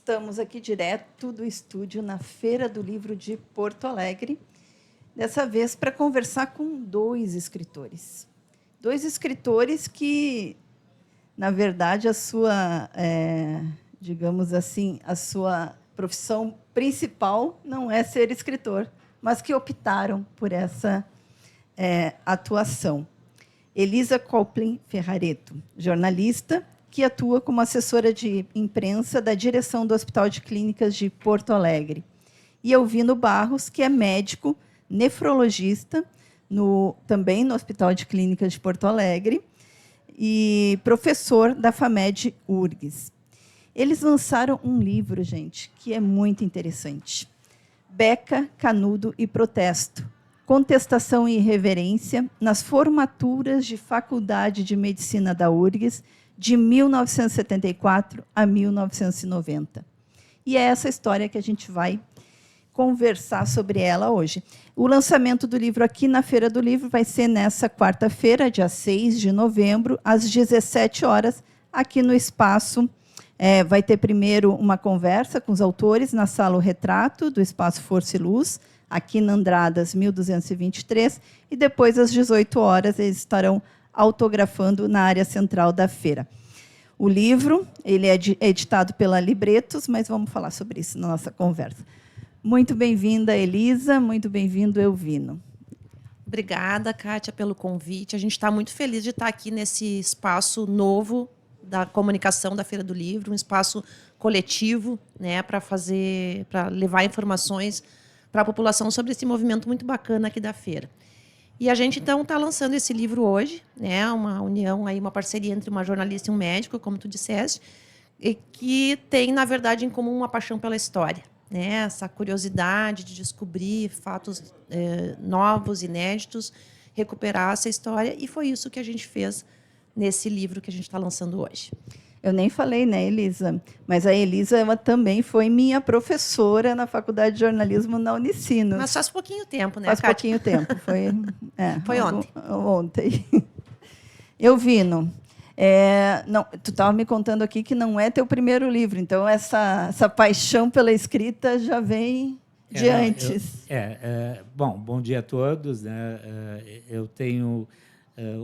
estamos aqui direto do estúdio na Feira do Livro de Porto Alegre, dessa vez para conversar com dois escritores. Dois escritores que, na verdade, a sua, digamos assim, a sua profissão principal não é ser escritor, mas que optaram por essa atuação. Elisa Coplin Ferrareto, jornalista, que atua como assessora de imprensa da direção do Hospital de Clínicas de Porto Alegre. E Elvino Barros, que é médico, nefrologista, também no Hospital de Clínicas de Porto Alegre, e professor da FAMED URGS. Eles lançaram um livro, gente, que é muito interessante. Beca, Canudo e Protesto. Contestação e irreverência nas formaturas de Faculdade de Medicina da URGS, de 1974 a 1990. E é essa história que a gente vai conversar sobre ela hoje. O lançamento do livro aqui na Feira do Livro vai ser nessa quarta-feira, dia 6 de novembro, às 17 horas, aqui no espaço. Vai ter primeiro uma conversa com os autores na Sala O Retrato, do Espaço Força e Luz, aqui na Andradas 1223, e depois, às 18 horas, eles estarão autografando na área central da feira. O livro ele é editado pela Libretos, mas vamos falar sobre isso na nossa conversa. Muito bem-vinda, Elisa, muito bem-vindo, Elvino. Obrigada, Kátia, pelo convite. A gente está muito feliz de estar aqui nesse espaço novo da comunicação da Feira do Livro, um espaço coletivo, né, para levar informações para a população sobre esse movimento muito bacana aqui da feira. E a gente, então, está lançando esse livro hoje, né, uma união, aí, uma parceria entre uma jornalista e um médico, como tu disseste, e que tem, na verdade, em comum uma paixão pela história, né, essa curiosidade de descobrir fatos novos, inéditos, recuperar essa história, e foi isso que a gente fez nesse livro que a gente está lançando hoje. Eu nem falei, né, Elisa? Mas a Elisa ela também foi minha professora na Faculdade de Jornalismo na Unicinos. Mas faz pouquinho tempo, né, Faz Kátia? pouquinho tempo. Foi ontem. Ontem. Elvino, não, tu estava me contando aqui que não é teu primeiro livro, então essa paixão pela escrita já vem de antes. Bom dia a todos, né? Eu tenho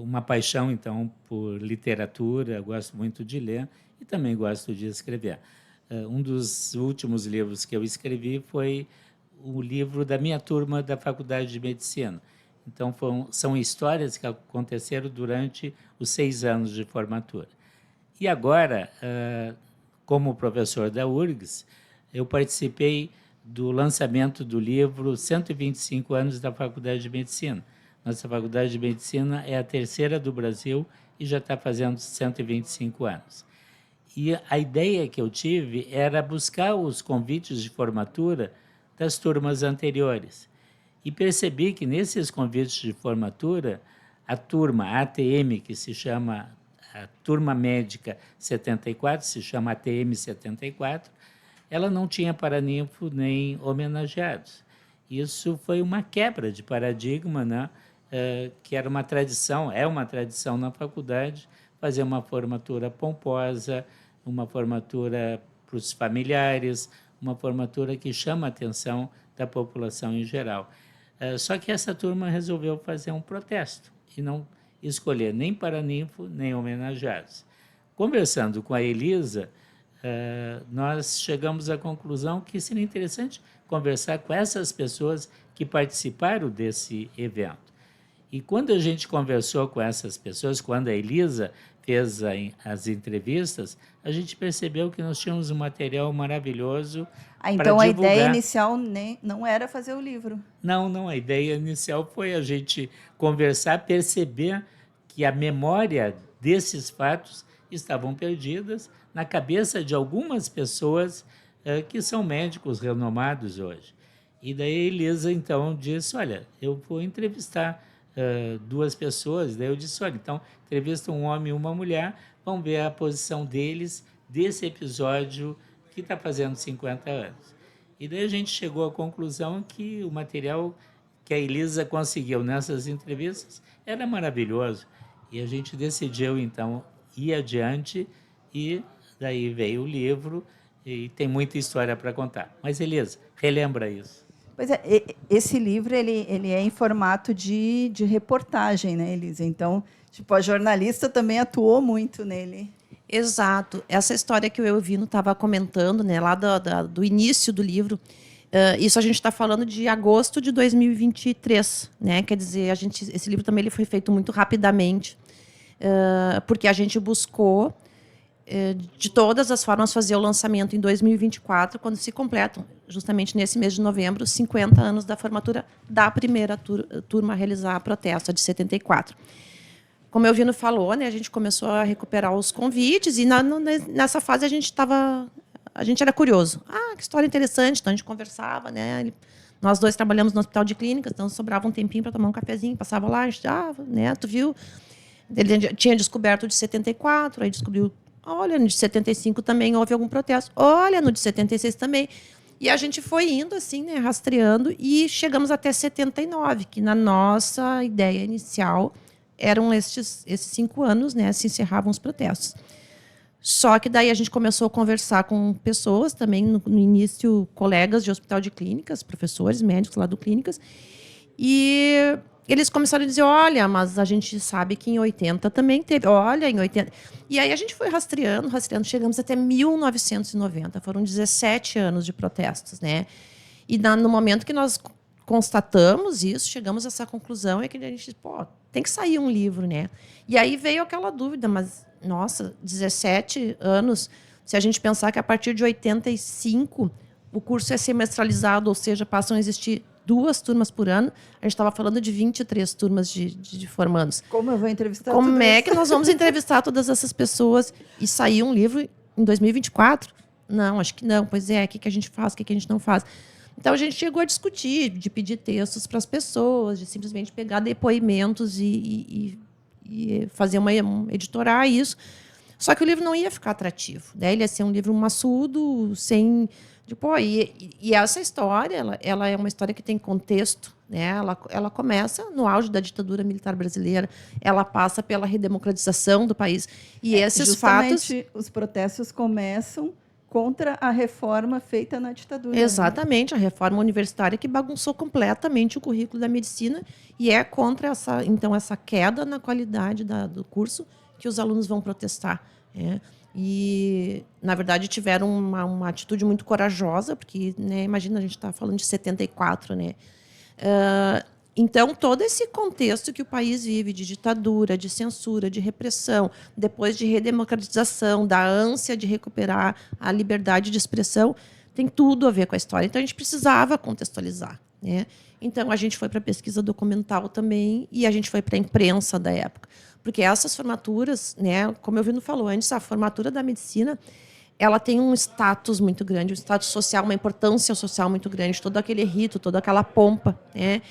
uma paixão, então, por literatura, gosto muito de ler e também gosto de escrever. Um dos últimos livros que eu escrevi foi o livro da minha turma da Faculdade de Medicina. Então, são histórias que aconteceram durante os 6 anos de formatura. E agora, como professor da URGS, eu participei do lançamento do livro 125 anos da Faculdade de Medicina. Nossa Faculdade de Medicina é a terceira do Brasil e já está fazendo 125 anos. E a ideia que eu tive era buscar os convites de formatura das turmas anteriores. E percebi que, nesses convites de formatura, a turma ATM, que se chama a Turma Médica 74, se chama ATM 74, ela não tinha paraninfo nem homenageados. Isso foi uma quebra de paradigma, né? Que era uma tradição, é uma tradição na faculdade, fazer uma formatura pomposa, uma formatura para os familiares, uma formatura que chama a atenção da população em geral. Só que essa turma resolveu fazer um protesto e não escolher nem paraninfo, nem homenageados. Conversando com a Elisa, nós chegamos à conclusão que seria interessante conversar com essas pessoas que participaram desse evento. E quando a gente conversou com essas pessoas, quando a Elisa fez as entrevistas, a gente percebeu que nós tínhamos um material maravilhoso para divulgar. Então, a ideia inicial não era fazer o livro. Não. A ideia inicial foi a gente conversar, perceber que a memória desses fatos estavam perdidas na cabeça de algumas pessoas que são médicos renomados hoje. E daí a Elisa, então, disse, olha, eu vou entrevistar 2 pessoas. Daí eu disse, olha, então, entrevista um homem e uma mulher, vamos ver a posição deles desse episódio que está fazendo 50 anos. E daí a gente chegou à conclusão que o material que a Elisa conseguiu nessas entrevistas era maravilhoso. E a gente decidiu, então, ir adiante e daí veio o livro e tem muita história para contar. Mas, Elisa, relembra isso. Pois é, esse livro ele é em formato de reportagem, né, Elisa? Então, tipo, a jornalista também atuou muito nele. Exato. Essa história que o Elvino estava comentando, né, lá do início do livro, isso a gente está falando de agosto de 2023, né? Quer dizer, esse livro também ele foi feito muito rapidamente, porque a gente buscou, de todas as formas, fazer o lançamento em 2024, quando se completam, justamente nesse mês de novembro, 50 anos da formatura da primeira turma a realizar a protesta, de 74. Como o Elvino falou, né, a gente começou a recuperar os convites e nessa fase a gente era curioso. Ah, que história interessante. Então a gente conversava, né? Nós dois trabalhamos no hospital de clínicas, então sobrava um tempinho para tomar um cafezinho, passava lá, a gente, né, tu viu? Ele tinha descoberto de 74, aí descobriu, olha, no de 75 também houve algum protesto. Olha, no de 76 também. E a gente foi indo assim, né, rastreando e chegamos até 79, que na nossa ideia inicial eram esses 5 anos, né, se encerravam os protestos. Só que daí a gente começou a conversar com pessoas também, no início, colegas de hospital de clínicas, professores, médicos lá do clínicas, e eles começaram a dizer, olha, mas a gente sabe que em 80 também teve, olha, em 80... E aí a gente foi rastreando, chegamos até 1990, foram 17 anos de protestos, né? E no momento que nós constatamos isso, chegamos a essa conclusão, é que a gente, tem que sair um livro, né? E aí veio aquela dúvida, mas, nossa, 17 anos, se a gente pensar que a partir de 85 o curso é semestralizado, ou seja, passam a existir 2 turmas por ano, a gente estava falando de 23 turmas de formandos. Como eu vou entrevistar Como é que nós vamos entrevistar todas essas pessoas e sair um livro em 2024? Não, acho que não. Pois é, o que a gente faz, o que a gente não faz? Então, a gente chegou a discutir, de pedir textos para as pessoas, de simplesmente pegar depoimentos e fazer editorar isso. Só que o livro não ia ficar atrativo, né? Ele ia ser um livro maçudo, sem... E essa história, ela é uma história que tem contexto, né? Ela começa no auge da ditadura militar brasileira, ela passa pela redemocratização do país. E esses fatos... Os protestos começam contra a reforma feita na ditadura. Exatamente, né? A reforma universitária que bagunçou completamente o currículo da medicina e é contra essa queda na qualidade do curso que os alunos vão protestar. Né? E, na verdade, tiveram uma atitude muito corajosa, porque, né, imagina, a gente está falando de 74, né? Então, todo esse contexto que o país vive de ditadura, de censura, de repressão, depois de redemocratização, da ânsia de recuperar a liberdade de expressão, tem tudo a ver com a história. Então, a gente precisava contextualizar, né? Então, a gente foi para a pesquisa documental também e a gente foi para a imprensa da época. Porque essas formaturas, né, como o Elvino falou antes, a formatura da medicina ela tem um status muito grande, um status social, uma importância social muito grande, todo aquele rito, toda aquela pompa, né?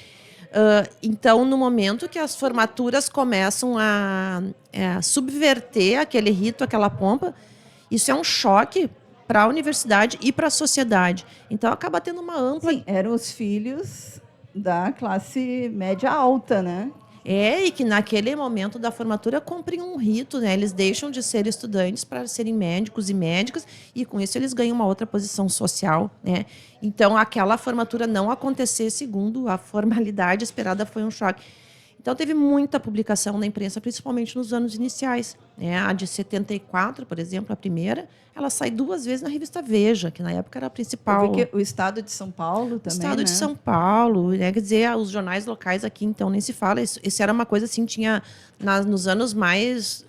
Então, no momento que as formaturas começam a subverter aquele rito, aquela pompa, isso é um choque para a universidade e para a sociedade. Então, acaba tendo uma ampla... Sim, eram os filhos da classe média alta, né? E que naquele momento da formatura cumprem um rito, né? Eles deixam de ser estudantes para serem médicos e médicas e com isso eles ganham uma outra posição social, né? Então aquela formatura não acontecer segundo a formalidade esperada foi um choque. Então teve muita publicação na imprensa, principalmente nos anos iniciais, né? A de 74, por exemplo, a primeira, ela sai 2 vezes na revista Veja, que na época era a principal. Eu vi que o Estado de São Paulo também, Estado né? de São Paulo, né? Quer dizer, os jornais locais aqui, então, nem se fala. Isso era uma coisa assim, tinha nos anos mais,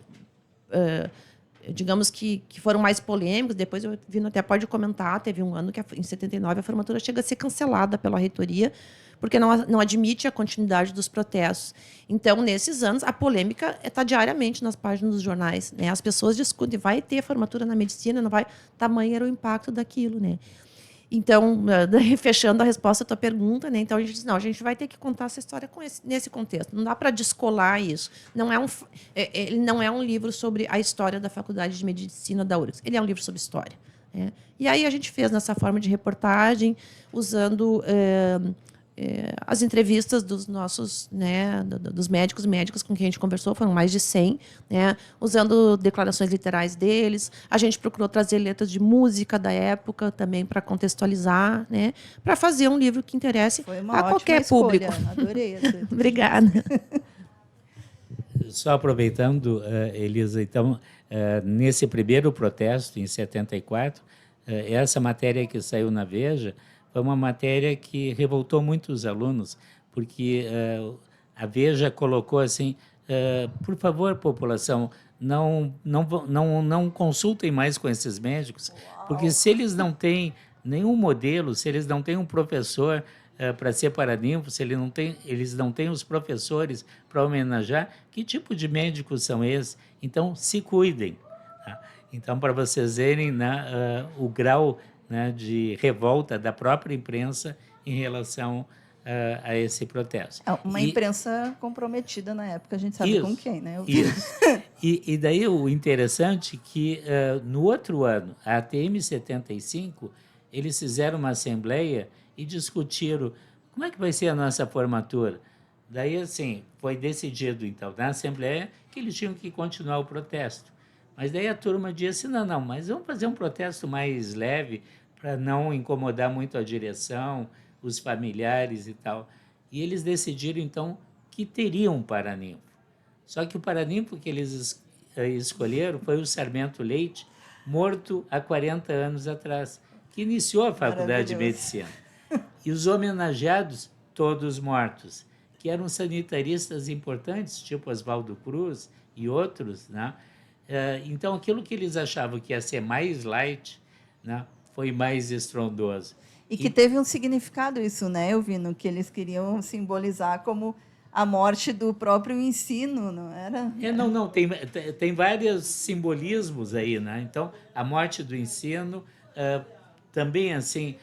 digamos que foram mais polêmicos. Depois eu vi, até pode comentar, teve um ano que em 79 a formatura chega a ser cancelada pela reitoria, porque não admite a continuidade dos protestos. Então, nesses anos, a polêmica está diariamente nas páginas dos jornais, né? As pessoas discutem, vai ter formatura na medicina, não vai? Tamanho era o impacto daquilo, né? Então, fechando a resposta à tua pergunta, né? Então, a gente disse, não, a gente vai ter que contar essa história nesse contexto. Não dá para descolar isso. Ele não é um livro sobre a história da Faculdade de Medicina da URGS. Ele é um livro sobre história. Né? E aí a gente fez nessa forma de reportagem, usando as entrevistas dos nossos, né, dos médicos e médicas com quem a gente conversou, foram mais de 100, né, usando declarações literais deles. A gente procurou trazer letras de música da época também para contextualizar, né, para fazer um livro que interesse a qualquer público. Adorei. Obrigada. Só aproveitando, Elisa, então, nesse primeiro protesto, em 74, essa matéria que saiu na Veja foi uma matéria que revoltou muitos alunos, porque a Veja colocou assim, por favor, população, não consultem mais com esses médicos, porque se eles não têm nenhum modelo, se eles não têm um professor para ser paraninfo, se eles não têm os professores para homenagear, que tipo de médicos são esses? Então, se cuidem. Tá? Então, para vocês verem, né, o grau, né, de revolta da própria imprensa em relação a esse protesto. Uma imprensa comprometida na época, a gente sabe com quem, né? Isso. E daí o interessante é que, no outro ano, a ATM 75, eles fizeram uma assembleia e discutiram como é que vai ser a nossa formatura. Daí, assim, foi decidido, então, na Assembleia, que eles tinham que continuar o protesto. Mas daí a turma disse, não, mas vamos fazer um protesto mais leve para não incomodar muito a direção, os familiares e tal. E eles decidiram, então, que teriam um paraninfo. Só que o paraninfo que eles escolheram foi o Sarmento Leite, morto há 40 anos atrás, que iniciou a Faculdade de Medicina. E os homenageados, todos mortos, que eram sanitaristas importantes, tipo Oswaldo Cruz e outros, né? Então, aquilo que eles achavam que ia ser mais light, né, foi mais estrondoso. E que teve um significado isso, né, Elvino? Que eles queriam simbolizar como a morte do próprio ensino, não era? Não, tem vários simbolismos aí, né? Então, a morte do ensino, também, assim,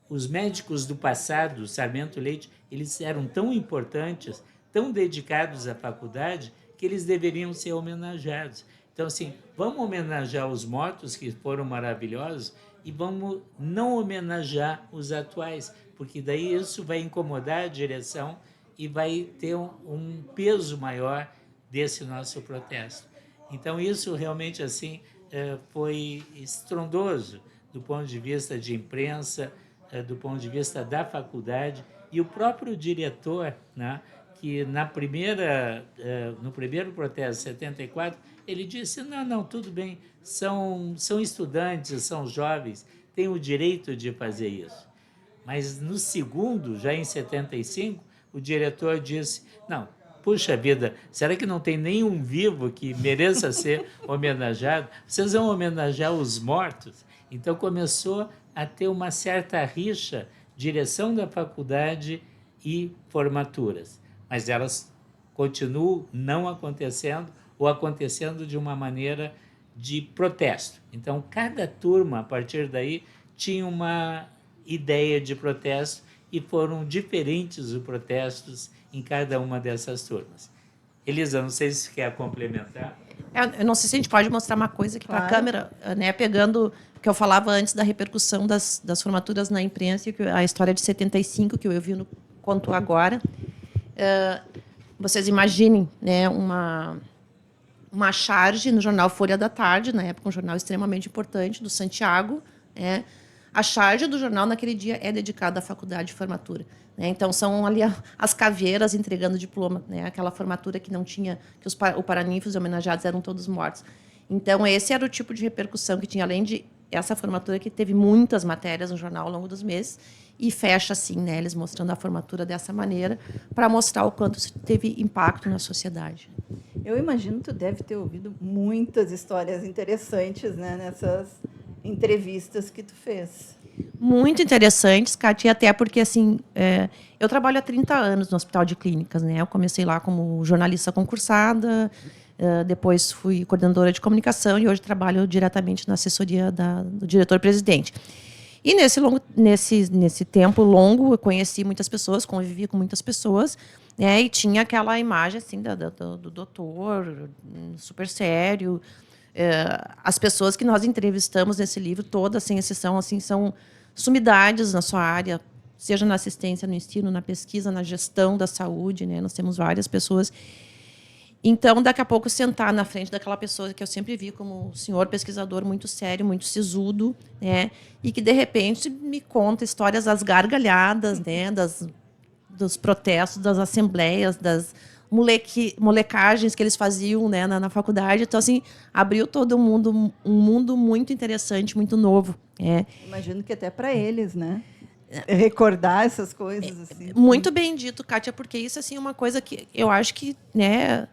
os médicos do passado, o Sarmento Leite, eles eram tão importantes, tão dedicados à faculdade, que eles deveriam ser homenageados. Então, assim, vamos homenagear os mortos, que foram maravilhosos, e vamos não homenagear os atuais, porque daí isso vai incomodar a direção e vai ter um peso maior desse nosso protesto. Então, isso realmente, assim, foi estrondoso do ponto de vista de imprensa, do ponto de vista da faculdade, e o próprio diretor, né, que no primeiro protesto, 74, ele disse, não, tudo bem, são estudantes, são jovens, têm o direito de fazer isso. Mas no segundo, já em 75, o diretor disse, não, puxa vida, será que não tem nenhum vivo que mereça ser homenageado? Vocês vão homenagear os mortos? Então começou a ter uma certa rixa, direção da faculdade e formaturas. Mas elas continuam não acontecendo ou acontecendo de uma maneira de protesto. Então, cada turma, a partir daí, tinha uma ideia de protesto e foram diferentes os protestos em cada uma dessas turmas. Elisa, não sei se quer complementar. Eu não sei se a gente pode mostrar uma coisa aqui para a câmera, né, pegando o que eu falava antes da repercussão das formaturas na imprensa, a história de 75, que o Elvino contou agora. Vocês imaginem, né, uma charge no jornal Folha da Tarde, na época um jornal extremamente importante, do Santiago. Né? A charge do jornal naquele dia é dedicada à faculdade de formatura. Né? Então, são ali as caveiras entregando diploma, né? Aquela formatura que não tinha, que os paraninfos e homenageados eram todos mortos. Então, esse era o tipo de repercussão que tinha, além de essa formatura que teve muitas matérias no jornal ao longo dos meses, e fecha assim, né, eles mostrando a formatura dessa maneira, para mostrar o quanto isso teve impacto na sociedade. Eu imagino que tu deve ter ouvido muitas histórias interessantes, né, nessas entrevistas que tu fez. Muito interessantes, Kátia, até porque assim, eu trabalho há 30 anos no Hospital de Clínicas. Né? Eu comecei lá como jornalista concursada, depois fui coordenadora de comunicação e hoje trabalho diretamente na assessoria do diretor-presidente. E nesse tempo longo, eu conheci muitas pessoas, convivi com muitas pessoas, né, e tinha aquela imagem assim, do doutor, super sério. As pessoas que nós entrevistamos nesse livro, todas, sem exceção, assim, são sumidades na sua área, seja na assistência, no ensino, na pesquisa, na gestão da saúde, né? Nós temos várias pessoas. Então, daqui a pouco, sentar na frente daquela pessoa que eu sempre vi como senhor pesquisador muito sério, muito sisudo, né? E que, de repente, me conta histórias das gargalhadas, né? Dos protestos, das assembleias, das molecagens que eles faziam, né? na faculdade. Então, assim, abriu todo um mundo muito interessante, muito novo. Imagino que até para eles, né? Recordar essas coisas. Assim. Muito bem dito, Kátia, porque isso assim, é uma coisa que eu acho que, né?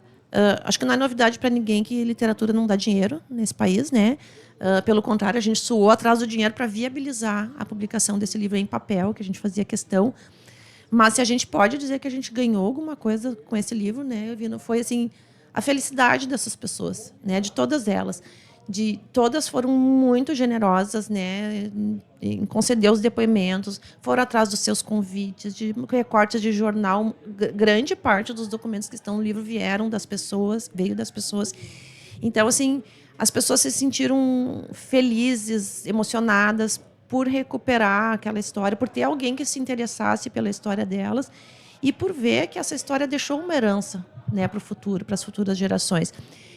Acho que não é novidade para ninguém que literatura não dá dinheiro nesse país, né? Pelo contrário, a gente suou atrás do dinheiro para viabilizar a publicação desse livro em papel, que a gente fazia questão. Mas se a gente pode dizer que a gente ganhou alguma coisa com esse livro, né, Vino, foi assim a felicidade dessas pessoas, né, de todas elas. Todas foram muito generosas, né, em conceder os depoimentos, foram atrás dos seus convites, de recortes de jornal. Grande parte dos documentos que estão no livro veio das pessoas. Então, assim, as pessoas se sentiram felizes, emocionadas por recuperar aquela história, por ter alguém que se interessasse pela história delas e por ver que essa história deixou uma herança, né, para o futuro, para as futuras gerações.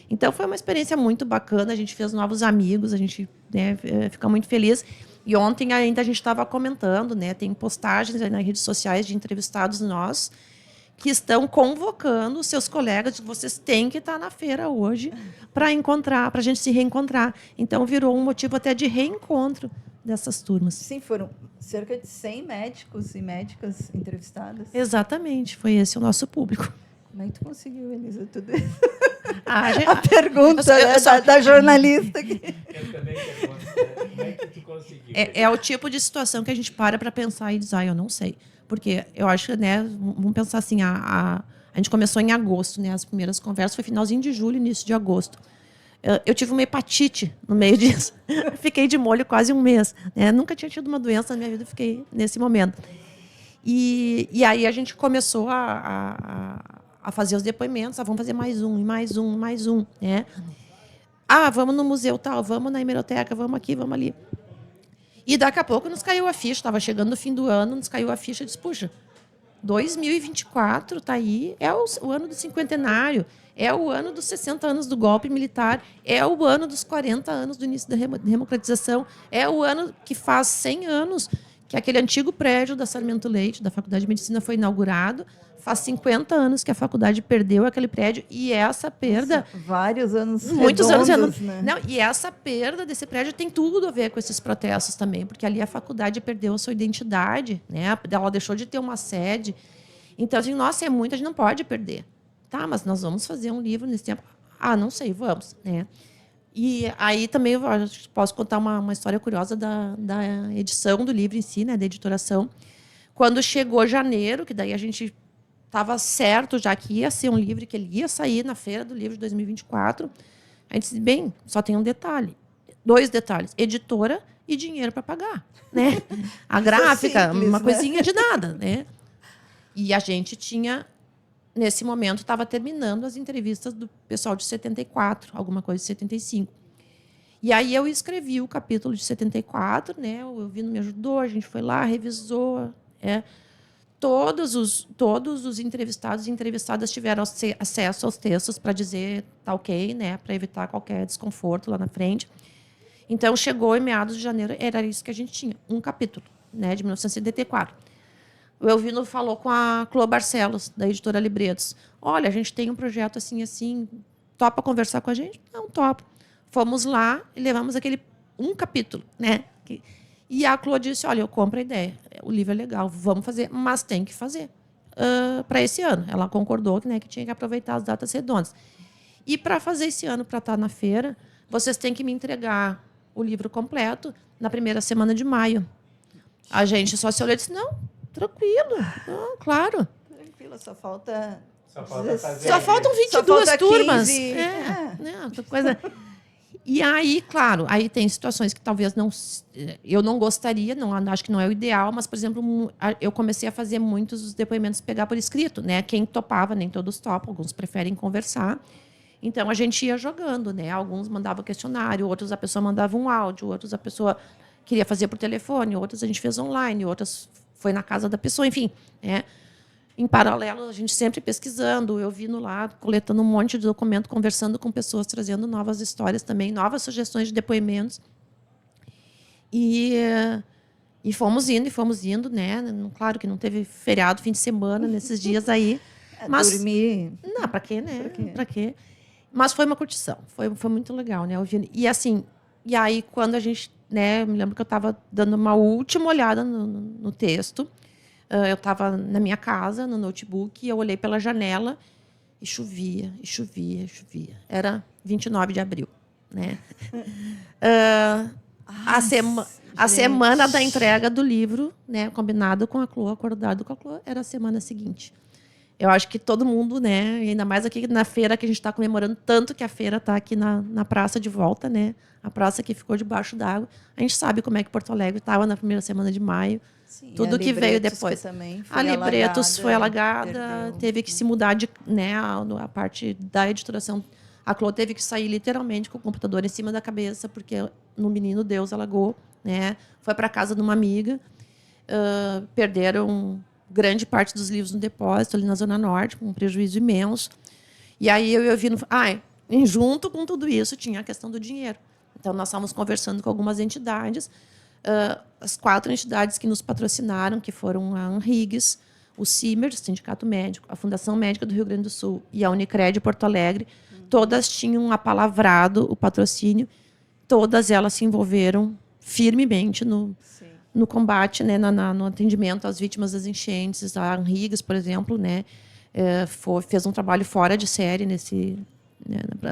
Então, foi uma experiência muito bacana, a gente fez novos amigos, a gente, né, fica muito feliz. E ontem ainda a gente estava comentando, né, tem postagens aí nas redes sociais de entrevistados nossos que estão convocando seus colegas, vocês têm que estar na feira hoje para a gente se reencontrar. Então, virou um motivo até de reencontro dessas turmas. Sim, foram cerca de 100 médicos e médicas entrevistadas. Exatamente, foi esse o nosso público. Como é que tu conseguiu, Elisa, tudo isso? A pergunta da jornalista. Eu também pergunto, como é que tu conseguiu? É o tipo de situação que a gente para pensar e diz, eu não sei. Porque eu acho, né, vamos pensar assim, a gente começou em agosto, né, as primeiras conversas foi finalzinho de julho, início de agosto. Eu tive uma hepatite no meio disso. Fiquei de molho quase um mês. Né? Nunca tinha tido uma doença na minha vida, fiquei nesse momento. E aí a gente começou a fazer os depoimentos. Vamos fazer mais um, mais um, mais um. Né? Vamos no museu tal, vamos na hemeroteca, vamos aqui, vamos ali. E daqui a pouco nos caiu a ficha. Estava chegando no fim do ano, nos caiu a ficha e disse, puxa, 2024 está aí, é o ano do cinquentenário, é o ano dos 60 anos do golpe militar, é o ano dos 40 anos do início da democratização, é o ano que faz 100 anos que aquele antigo prédio da Sarmento Leite, da Faculdade de Medicina, foi inaugurado. Faz 50 anos que a faculdade perdeu aquele prédio e essa perda... Nossa, vários anos muitos redondos, anos. Né? Não, e essa perda desse prédio tem tudo a ver com esses protestos também, porque ali a faculdade perdeu a sua identidade, né? Ela deixou de ter uma sede. Então, assim, nossa, é muito, a gente não pode perder. Tá, mas nós vamos fazer um livro nesse tempo. Não sei, vamos. Né? E aí também eu posso contar uma história curiosa da edição do livro em si, né, da editoração. Quando chegou janeiro, que daí a gente estava certo já que ia ser um livro, que ele ia sair na Feira do Livro de 2024, a gente disse, bem, só tem um detalhe. 2 detalhes. Editora e dinheiro para pagar. Né? A gráfica, simples, uma né? coisinha de nada. Né? E a gente tinha... Nesse momento, estava terminando as entrevistas do pessoal de 74, alguma coisa de 75. E aí eu escrevi o capítulo de 74, né? O Elvino me ajudou, a gente foi lá, revisou. Todos os entrevistados e entrevistadas tiveram acesso aos textos para dizer tá ok, né? Para evitar qualquer desconforto lá na frente. Então, chegou em meados de janeiro, era isso que a gente tinha, um capítulo, né? De 1974. O Elvino falou com a Clô Barcelos, da editora Libretos. Olha, a gente tem um projeto assim, assim, topa conversar com a gente? Não, topa. Fomos lá e levamos aquele um capítulo, né? E a Clô disse, olha, eu compro a ideia, o livro é legal, vamos fazer, mas tem que fazer para esse ano. Ela concordou, né, que tinha que aproveitar as datas redondas. E para fazer esse ano, para estar na feira, vocês têm que me entregar o livro completo na primeira semana de maio. A gente só se olhou e disse, não, tranquilo, não, claro. Tranquilo, só falta... Só fazer. Só faltam 22 só falta turmas. 15. Né, coisa... E aí, claro, aí tem situações que talvez eu não gostaria, não, acho que não é o ideal, mas, por exemplo, eu comecei a fazer muitos dos depoimentos pegar por escrito, né? Quem topava, nem todos topam, alguns preferem conversar. Então, a gente ia jogando, né? Alguns mandavam questionário, outros a pessoa mandava um áudio, outros a pessoa queria fazer por telefone, outras a gente fez online, outras foi na casa da pessoa, enfim, né? Em paralelo, a gente sempre pesquisando, eu vindo lá, coletando um monte de documento, conversando com pessoas, trazendo novas histórias também, novas sugestões de depoimentos. E fomos indo, né? Claro que não teve feriado, fim de semana, nesses dias aí. Mas, dormir... Não, para quê, né? Pra quê? Para quê? Mas foi uma curtição, foi muito legal, né? E assim, e aí quando a gente, né? Eu me lembro que eu estava dando uma última olhada no texto. Eu estava na minha casa, no notebook, e eu olhei pela janela e chovia, e chovia, e chovia. Era 29 de abril, né? A semana da entrega do livro, né, combinado com a Clô, acordado com a Clô, era a semana seguinte. Eu acho que todo mundo, né, ainda mais aqui na feira que a gente está comemorando tanto que a feira está aqui na praça de volta, né, a praça que ficou debaixo d'água. A gente sabe como é que Porto Alegre estava na primeira semana de maio. Sim, tudo que veio depois. A Libretos foi alagada, perdeu. teve que se mudar né, a parte da editoração. A Clô teve que sair literalmente com o computador em cima da cabeça, porque no Menino Deus alagou, né? Foi para casa de uma amiga. Perderam grande parte dos livros no depósito, ali na Zona Norte, com um prejuízo imenso. E aí eu vi... junto com tudo isso, tinha a questão do dinheiro. Então, nós estávamos conversando com algumas entidades. As 4 entidades que nos patrocinaram, que foram a Anrigs, o CIMER, Sindicato Médico, a Fundação Médica do Rio Grande do Sul e a Unicred Porto Alegre, todas tinham apalavrado o patrocínio, todas elas se envolveram firmemente no combate, né, no atendimento às vítimas das enchentes. A Anrigs, por exemplo, né, fez um trabalho fora de série né,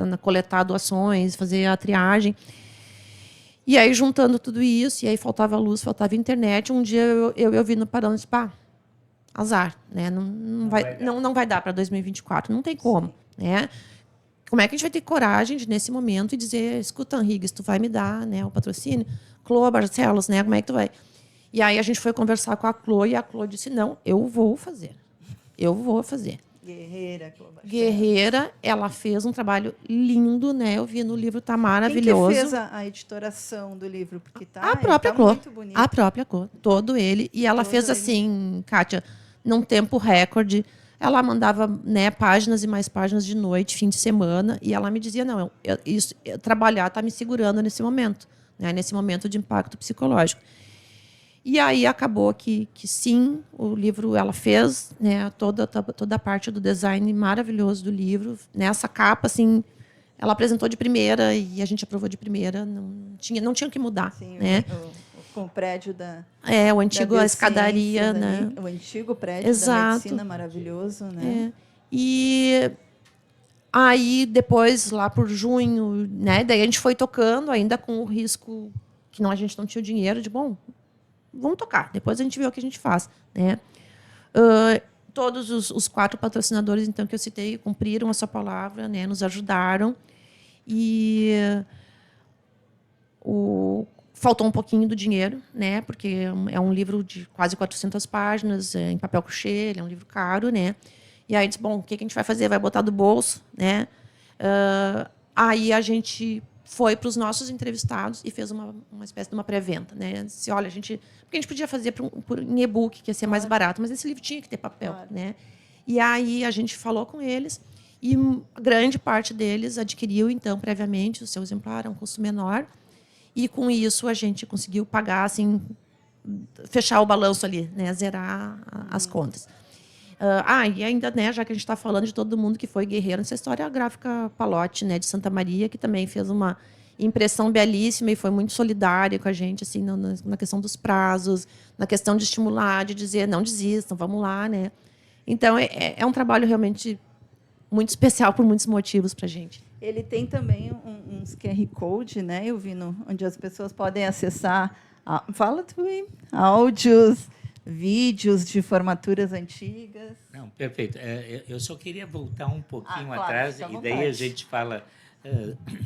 na coletar doações, fazer a triagem. E aí, juntando tudo isso, e aí faltava luz, faltava internet, um dia eu vi no parando e disse, azar, né? Não vai dar para 2024, não tem como, né? Como é que a gente vai ter coragem de, nesse momento, e dizer, escuta, Henriques, tu vai me dar, né, o patrocínio? Clô, Barcelos, né? Como é que tu vai? E aí a gente foi conversar com a Clô, e a Clô disse, não, eu vou fazer. Eu vou fazer. Guerreira, ela fez um trabalho lindo, né? Eu vi no livro, tá maravilhoso. Quem que fez a editoração do livro? Porque a própria Clô. Muito bonito. A própria Clô, todo ele. E ela fez assim, Kátia, num tempo recorde. Ela mandava, né, páginas e mais páginas de noite, fim de semana, e ela me dizia, não, trabalhar está me segurando nesse momento, né, nesse momento de impacto psicológico. E aí acabou que sim, o livro ela fez, né, toda a parte do design maravilhoso do livro. Nessa capa, assim, ela apresentou de primeira e a gente aprovou de primeira. Não tinha o que mudar. Sim, né? Com o prédio da... o antigo, a escadaria. Né? O antigo prédio da medicina, maravilhoso. Né? E aí, depois, lá por junho, né, daí a gente foi tocando, ainda com o risco que a gente não tinha o dinheiro, de, bom, vamos tocar, depois a gente vê o que a gente faz. Né? Todos os 4 patrocinadores, então, que eu citei, cumpriram a sua palavra, né, nos ajudaram. E faltou um pouquinho do dinheiro, né, porque é um livro de quase 400 páginas, em papel crochê, ele é um livro caro. Né? E aí, disse, bom, o que a gente vai fazer? Vai botar do bolso? Né? Aí a gente foi para os nossos entrevistados e fez uma espécie de uma pré-venda. Né? Disse, olha, porque a gente podia fazer em e-book, que ia ser mais barato, mas esse livro tinha que ter papel. Né? E aí a gente falou com eles e grande parte deles adquiriu, então, previamente, o seu exemplar a um custo menor. E, com isso, a gente conseguiu pagar, assim, fechar o balanço ali, né? Zerar as contas. E ainda, né, já que a gente está falando de todo mundo que foi guerreiro nessa história, a gráfica Palotti, né, de Santa Maria, que também fez uma impressão belíssima e foi muito solidária com a gente, assim, na questão dos prazos, na questão de estimular, de dizer, não desistam, vamos lá. Né? Então, é um trabalho realmente muito especial por muitos motivos para a gente. Ele tem também uns QR Code, né, Elvino, onde as pessoas podem acessar, fala tu aí, áudios, vídeos de formaturas antigas. Não, perfeito. Eu só queria voltar um pouquinho claro, atrás, e daí a gente fala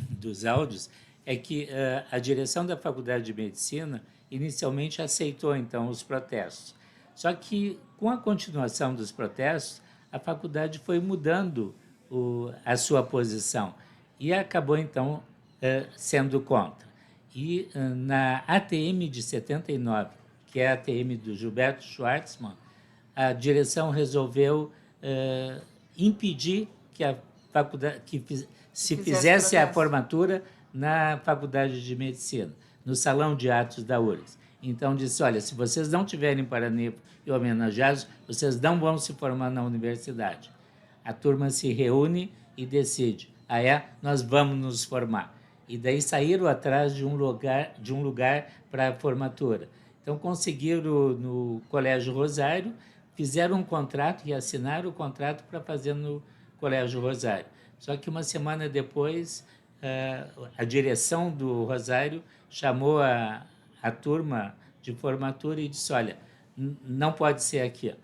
dos áudios, é que a direção da Faculdade de Medicina inicialmente aceitou, então, os protestos. Só que, com a continuação dos protestos, a faculdade foi mudando a sua posição e acabou, então, sendo contra. E na ATM de 79, que é a ATM do Gilberto Schwartzman, a direção resolveu impedir que a faculdade se fizesse a formatura na Faculdade de Medicina, no Salão de Atos da URGS. Então, disse, olha, se vocês não tiverem Paranipo e homenageados, vocês não vão se formar na universidade. A turma se reúne e decide, nós vamos nos formar. E daí saíram atrás de um lugar para a formatura. Então, conseguiram no Colégio Rosário, fizeram um contrato e assinaram o contrato para fazer no Colégio Rosário. Só que uma semana depois, a direção do Rosário chamou a turma de formatura e disse, olha, não pode ser aqui.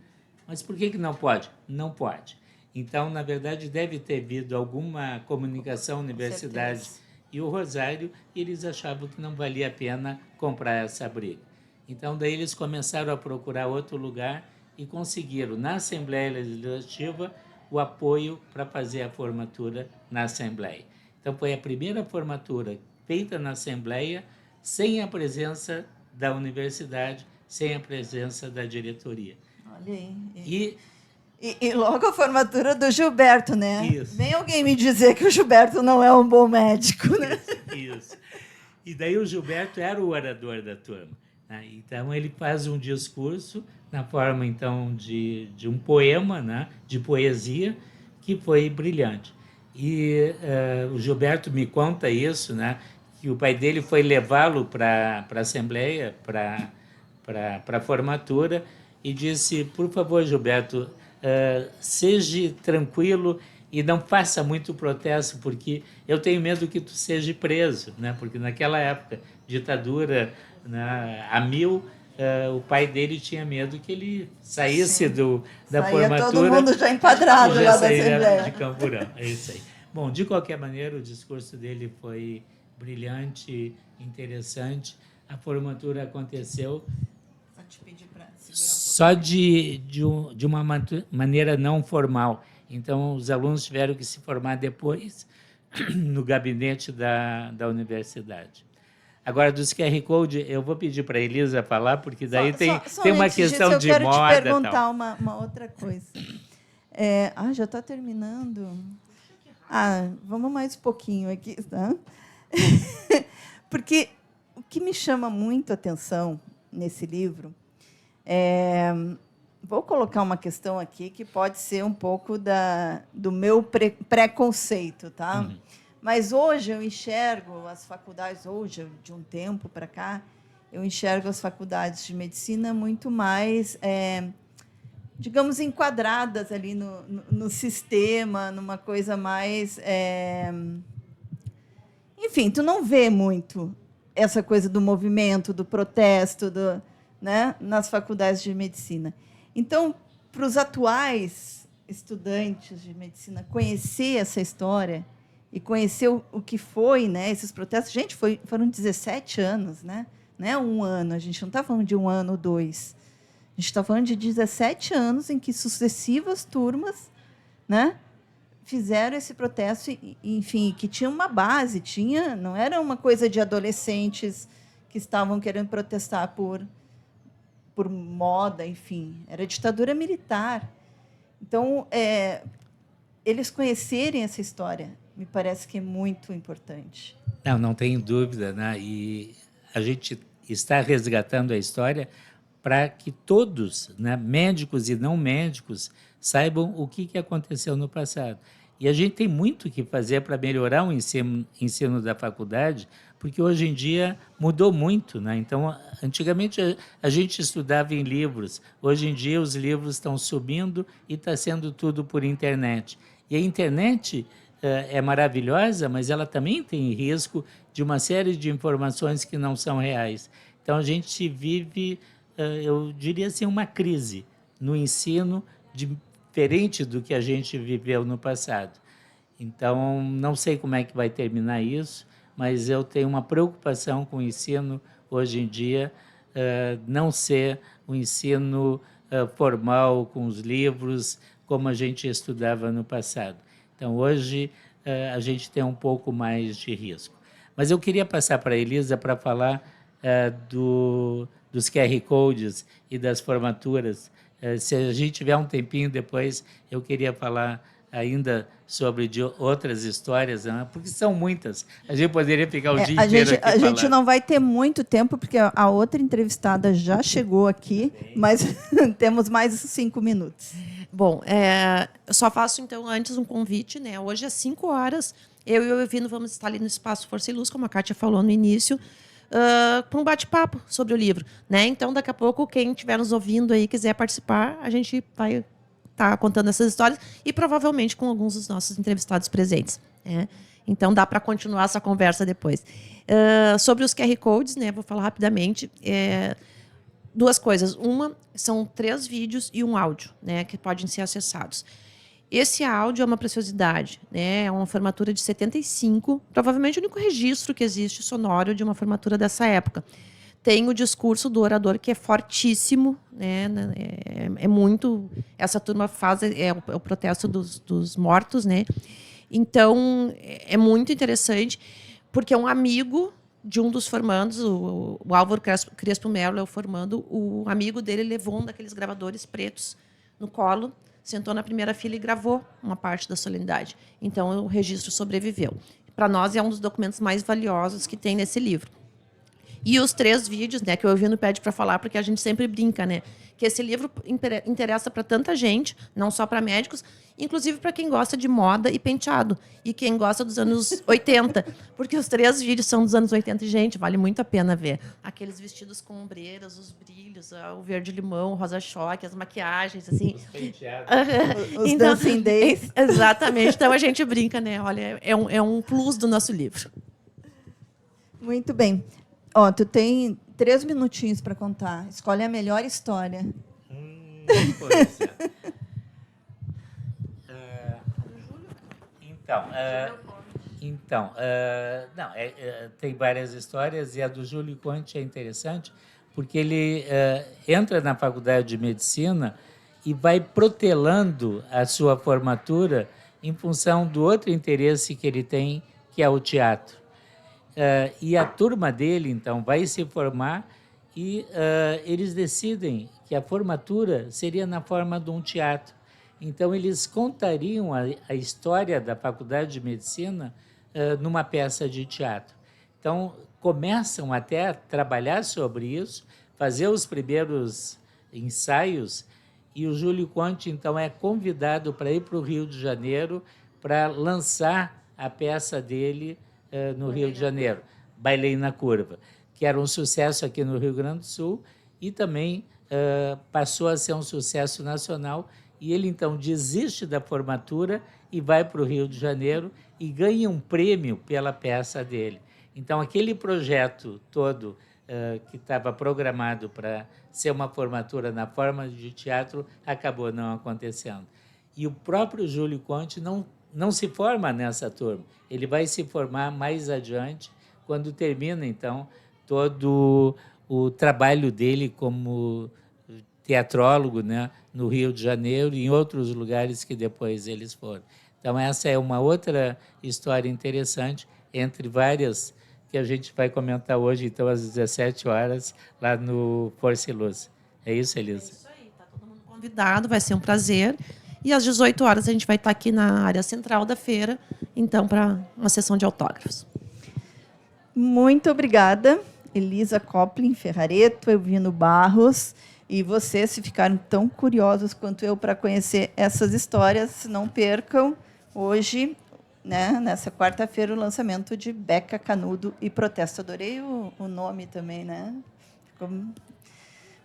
Mas por que não pode? Não pode. Então, na verdade, deve ter havido alguma comunicação universidade e o Rosário, e eles achavam que não valia a pena comprar essa briga. Então, daí eles começaram a procurar outro lugar e conseguiram, na Assembleia Legislativa, o apoio para fazer a formatura na Assembleia. Então, foi a primeira formatura feita na Assembleia, sem a presença da universidade, sem a presença da diretoria. Olha aí. E logo a formatura do Gilberto, né? Isso. Vem alguém me dizer que o Gilberto não é um bom médico, né? Isso. E daí o Gilberto era o orador da turma. Né? Então, ele faz um discurso na forma, então, de um poema, né? De poesia, que foi brilhante. E o Gilberto me conta isso, né? Que o pai dele foi levá-lo para a Assembleia, para a formatura, e disse, por favor, Gilberto, seja tranquilo e não faça muito protesto, porque eu tenho medo que tu seja preso, né? Porque naquela época, ditadura, né, a mil, o pai dele tinha medo que ele saísse da formatura. Todo mundo já enquadrado lá da Assembleia. De Camburão, é isso aí. Bom, de qualquer maneira, o discurso dele foi brilhante, interessante. A formatura aconteceu só de uma maneira não formal. Então, os alunos tiveram que se formar depois no gabinete da universidade. Agora, dos QR Code, eu vou pedir para a Elisa falar, porque daí tem uma questão de moda. Eu quero te perguntar uma outra coisa. Já está terminando? Vamos mais um pouquinho aqui, tá? Porque o que me chama muito a atenção nesse livro vou colocar uma questão aqui que pode ser um pouco do meu preconceito, tá? Uhum. Mas hoje eu enxergo as faculdades, de um tempo para cá, eu enxergo as faculdades de medicina muito mais, digamos, enquadradas ali no sistema, numa coisa mais... Enfim, tu não vê muito essa coisa do movimento, do protesto, né, nas faculdades de medicina. Então, para os atuais estudantes de medicina conhecer essa história e conhecer o que foi, né, esses protestos, gente, foram 17 anos, né? Não é um ano, a gente não está falando de um ano ou dois. A gente está falando de 17 anos em que sucessivas turmas, né, fizeram esse protesto, enfim, que tinha uma base, não era uma coisa de adolescentes que estavam querendo protestar por moda, enfim, era ditadura militar. Então, eles conhecerem essa história, me parece que é muito importante. Não tenho dúvida, né? E a gente está resgatando a história para que todos, né, médicos e não médicos, saibam o que aconteceu no passado. E a gente tem muito o que fazer para melhorar o ensino da faculdade, porque hoje em dia mudou muito, né? Então, antigamente a gente estudava em livros, hoje em dia os livros estão subindo e está sendo tudo por internet. E a internet é maravilhosa, mas ela também tem risco de uma série de informações que não são reais. Então, a gente vive, eu diria assim, uma crise no ensino diferente do que a gente viveu no passado. Então, não sei como é que vai terminar isso, mas eu tenho uma preocupação com o ensino hoje em dia, não ser um ensino formal, com os livros, como a gente estudava no passado. Então, hoje, a gente tem um pouco mais de risco. Mas eu queria passar para a Elisa para falar dos QR Codes e das formaturas. Se a gente tiver um tempinho depois, eu queria falar ainda sobre outras histórias, né? Porque são muitas. A gente poderia ficar o dia inteiro aqui falando. A gente não vai ter muito tempo, porque a outra entrevistada já chegou aqui, mas temos mais 5 minutos. Bom, eu só faço, então, antes um convite, né? Hoje, às 5 horas, eu e o Evino vamos estar ali no Espaço Força e Luz, como a Kátia falou no início, para um bate-papo sobre o livro, né? Então, daqui a pouco, quem estiver nos ouvindo aí quiser participar, a gente vai estar contando essas histórias e provavelmente com alguns dos nossos entrevistados presentes, né? Então, dá para continuar essa conversa depois. Sobre os QR Codes, né? Vou falar rapidamente. Duas coisas. Uma, são 3 vídeos e um áudio, né? Que podem ser acessados. Esse áudio é uma preciosidade, né? É uma formatura de 75, provavelmente o único registro que existe sonoro de uma formatura dessa época. Tem o discurso do orador, que é fortíssimo, né? É muito... Essa turma faz o protesto dos mortos, né? Então, é muito interessante, porque é um amigo de um dos formandos, o Álvaro Crespo Melo é o formando, o amigo dele levou um daqueles gravadores pretos no colo, sentou na primeira fila e gravou uma parte da solenidade. Então, o registro sobreviveu. Para nós, é um dos documentos mais valiosos que tem nesse livro. E os 3 vídeos, né, que o Evino pede para falar, porque a gente sempre brinca, né, que esse livro interessa para tanta gente, não só para médicos, inclusive para quem gosta de moda e penteado, e quem gosta dos anos 80, porque os 3 vídeos são dos anos 80, e, gente, vale muito a pena ver. Aqueles vestidos com ombreiras, os brilhos, o verde-limão, o rosa-choque, as maquiagens, assim. Os penteados. Os Dancing Days. Exatamente. Então, a gente brinca, né, olha, é um plus do nosso livro. Muito bem. Ó, tu tem 3 minutinhos para contar. Escolhe a melhor história. Pois é. Não, tem várias histórias, e a do Júlio Conte é interessante, porque ele entra na faculdade de medicina e vai protelando a sua formatura em função do outro interesse que ele tem, que é o teatro. E a turma dele, então, vai se formar e eles decidem que a formatura seria na forma de um teatro. Então, eles contariam a história da Faculdade de Medicina numa peça de teatro. Então, começam até a trabalhar sobre isso, fazer os primeiros ensaios, e o Júlio Conte, então, é convidado para ir para o Rio de Janeiro para lançar a peça dele no Rio de Janeiro, Bailei na Curva, que era um sucesso aqui no Rio Grande do Sul e também passou a ser um sucesso nacional. E ele, então, desiste da formatura e vai para o Rio de Janeiro e ganha um prêmio pela peça dele. Então, aquele projeto todo que estava programado para ser uma formatura na forma de teatro acabou não acontecendo. E o próprio Júlio Conte não se forma nessa turma. Ele vai se formar mais adiante, quando termina, então, todo o trabalho dele como teatrólogo, né, no Rio de Janeiro e em outros lugares que depois eles foram. Então, essa é uma outra história interessante, entre várias que a gente vai comentar hoje, então, às 17 horas, lá no Força e Luz. É isso, Elisa? É isso aí, está todo mundo convidado, vai ser um prazer. E às 18 horas a gente vai estar aqui na área central da feira, então, para uma sessão de autógrafos. Muito obrigada, Elisa Coplin Ferrareto, Evino Barros. E vocês, se ficaram tão curiosos quanto eu para conhecer essas histórias, não percam hoje, né, nessa quarta-feira, o lançamento de Beca Canudo e Protesto. Adorei o nome também, né? Ficou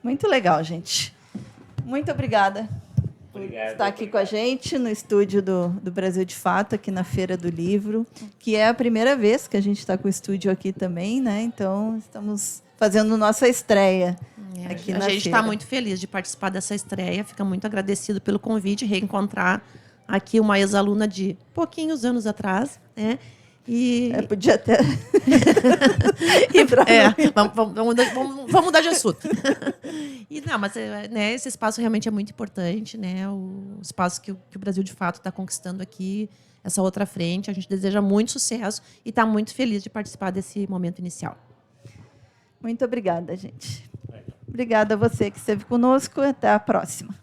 muito legal, gente. Muito obrigada. Obrigado, Está aqui com a gente no estúdio do Brasil de Fato, aqui na Feira do Livro, que é a primeira vez que a gente está com o estúdio aqui também, né? Então, estamos fazendo nossa estreia aqui na feira. A gente está muito feliz de participar dessa estreia, fica muito agradecido pelo convite, reencontrar aqui uma ex-aluna de pouquinhos anos atrás, né? E Podia até... vamos mudar de assunto. E não, mas né, esse espaço realmente é muito importante, né? O espaço que o Brasil de fato está conquistando aqui, essa outra frente. A gente deseja muito sucesso e está muito feliz de participar desse momento inicial. Muito obrigada, gente. Obrigada a você que esteve conosco. Até a próxima.